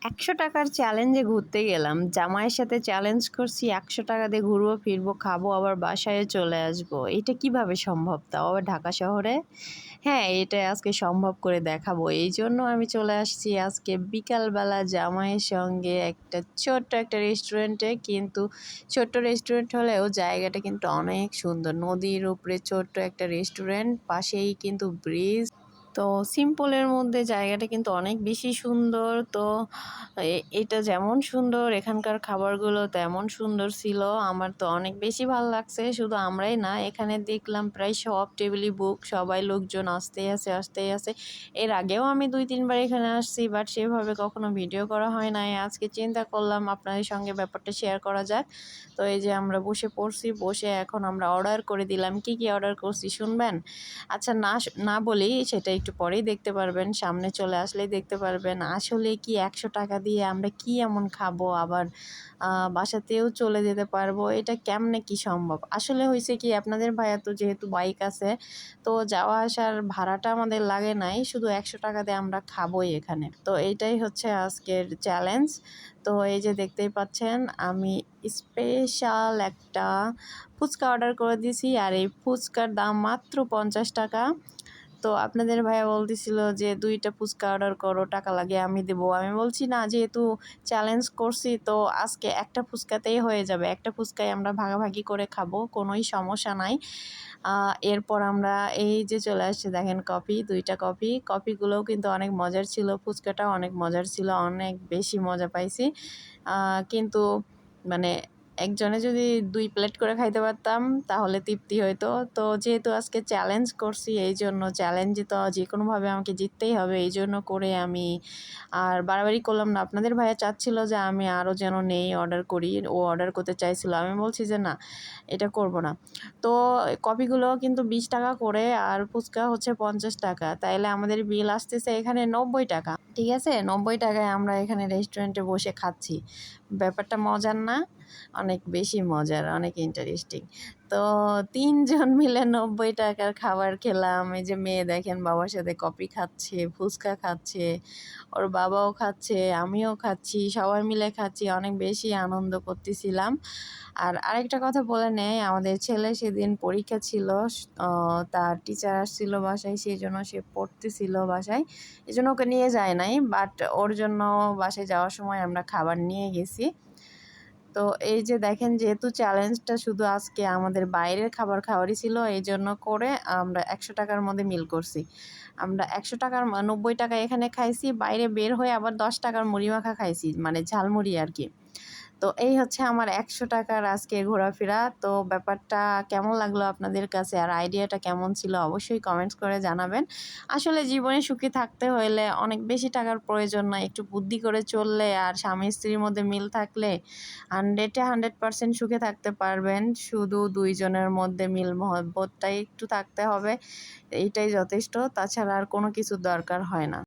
৳১০০ চ্যালেঞ্জে ঘুরতে গেলাম। জামাইয়ের সাথে চ্যালেঞ্জ করছি ৳১০০ দিয়ে ঘুরবো, ফিরবো, খাবো, আবার বাসায় চলে আসবো। এটা কিভাবে সম্ভব? তাও আবার ঢাকা শহরে? হ্যাঁ, এটা আজকে সম্ভব করে দেখাবো। এইজন্য আমি চলে আসছি আজকে বিকালবেলা জামাইয়ের সঙ্গে ছোট্ট একটা রেস্টুরেন্টে। কিন্তু ছোট্ট রেস্টুরেন্ট হলেও জায়গাটা কিন্তু অনেক সুন্দর। নদীর উপরে ছোট্ট একটা রেস্টুরেন্ট, পাশেই কিন্তু ব্রিজ। তো সিম্পলের মধ্যে জায়গাটা কিন্তু অনেক বেশি সুন্দর। তো এটা যেমন সুন্দর, এখানকার খাবারগুলো তেমন সুন্দর ছিল। আমার তো অনেক বেশি ভালো লাগছে। শুধু আমরাই না, এখানে দেখলাম প্রায় সব টেবিলই বুক, সবাই লোকজন আসতেই আছে, আসতেই আছে। এর আগেও আমি ২-৩ বার এখানে আসছি, বাট সেভাবে কখনো ভিডিও করা হয় নাই। আজকে চিন্তা করলাম আপনাদের সঙ্গে ব্যাপারটা শেয়ার করা যাক। তো এই যে আমরা বসে পড়ছি, বসে এখন আমরা অর্ডার করে দিলাম। কি অর্ডার করছি শুনবেন? আচ্ছা, না বলেই সেটা একটু পরেই দেখতে পারবেন। সামনে চলে আসলেই দেখতে পারবেন। আসলে কি ৳১০০ দিয়ে আমরা কি এমন খাবো? আবার বাসাতেও চলে যেতে পারবো। এটা কেমনে কি সম্ভব? আসলে হইছে কি, আপনাদের ভাইয়া তো যেহেতু বাইক আছে, তো যাওয়া আসার ভাড়াটা আমাদের লাগে নাই। শুধু ৳১০০ দিয়ে আমরা খাবোই এখানে। তো এইটাই হচ্ছে আজকের চ্যালেঞ্জ। তো এই যে দেখতেই পাচ্ছেন, আমি স্পেশাল একটা ফুচকা অর্ডার করে দিয়েছি। আর এই ফুচকার দাম মাত্র ৳৫০। তো আপনাদের ভাইয়া বলতেছিল যে ২ টা ফুচকা অর্ডার করো, টাকা লাগে আমি দেবো। আমি বলছি না, যেহেতু চ্যালেঞ্জ করছি তো আজকে একটা ফুচকাতেই হয়ে যাবে। একটা ফুচকাই আমরা ভাগাভাগি করে খাবো, কোনোই সমস্যা নাই। এরপর আমরা এই যে চলে আসছে, দেখেন কফি, ২ টা কফি। কফিগুলোও কিন্তু অনেক মজার ছিল, ফুচকাটাও অনেক মজার ছিল, অনেক বেশি মজা পাইছি। কিন্তু মানে একজনে যদি ২ প্লেট করে খাইতে পারতাম তাহলে তৃপ্তি হইতো। তো যেহেতু আজকে চ্যালেঞ্জ করছি, এইজন্য চ্যালেঞ্জে তো যেকোনোভাবে আমাকে জিততেই হবে। এইজন্য করে আমি আর বাড়াবাড়ি করলাম না। আপনাদের ভাইয়া চাচ্ছিল যে আমি আরও যেন নেই, অর্ডার করি। ও অর্ডার করতে চাইছিল। আমি বলছি যে না, এটা করব না। তো কফিগুলো কিন্তু ৳২০ করে, আর ফুচকা হচ্ছে ৳৫০। তাইলে আমাদের বিল আসতেছে এখানে ৳৯০। ঠিক আছে? ৳৯০ আমরা এখানে রেস্টুরেন্টে বসে খাচ্ছি। ব্যাপারটা মজার না? অনেক বেশি মজার, অনেক ইন্টারেস্টিং। তো ৩ জন মিলে ৳৯০ খাবার খেলাম। এই যে মেয়ে দেখেন বাবার সাথে কফি খাচ্ছে, ফুচকা খাচ্ছে, ওর বাবাও খাচ্ছে, আমিও খাচ্ছি, সবাই মিলে খাচ্ছি। অনেক বেশি আনন্দ করতেছিলাম। আর আরেকটা কথা বলে নেই, আমাদের ছেলে সেদিন পরীক্ষা ছিল। অ তার টিচার আসছিল বাসায়, সেজন্য সে পড়তেছিল বাসায়। এজন্য ওকে নিয়ে যায় নাই। বাট ওর জন্য বাসায় যাওয়ার সময় আমরা খাবার নিয়ে গেছি। তো এই যে দেখেন, যেহেতু চ্যালেঞ্জটা শুধু আজকে আমাদের বাইরের খাবার খাওয়ারই ছিল, এইজন্য করে আমরা ৳১০০ মধ্যে মিল করছি। আমরা ৳১০০ ৳৯০ এখানে খাইছি, বাইরে বের হয়ে আবার ৳১০ মুড়ি মাখা খাইছি, মানে ঝালমুড়ি আরকি। তো এই হচ্ছে আমার ৳১০০ আজকে ঘোরাফেরা। তো ব্যাপারটা কেমন লাগলো আপনাদের কাছে, আর আইডিয়াটা কেমন ছিল অবশ্যই কমেন্টস করে জানাবেন। আসলে জীবনে সুখী থাকতে হইলে অনেক বেশি টাকার প্রয়োজন নয়। একটু বুদ্ধি করে চললে আর স্বামী-স্ত্রীর মধ্যে মিল থাকলে 100% সুখে থাকতে পারবেন। শুধু ২ জনের মধ্যে মিল মহব্বতটাই একটু থাকতে হবে। এইটাই যথেষ্ট। তাছাড়া আর কোনো কিছুর দরকার হয় না।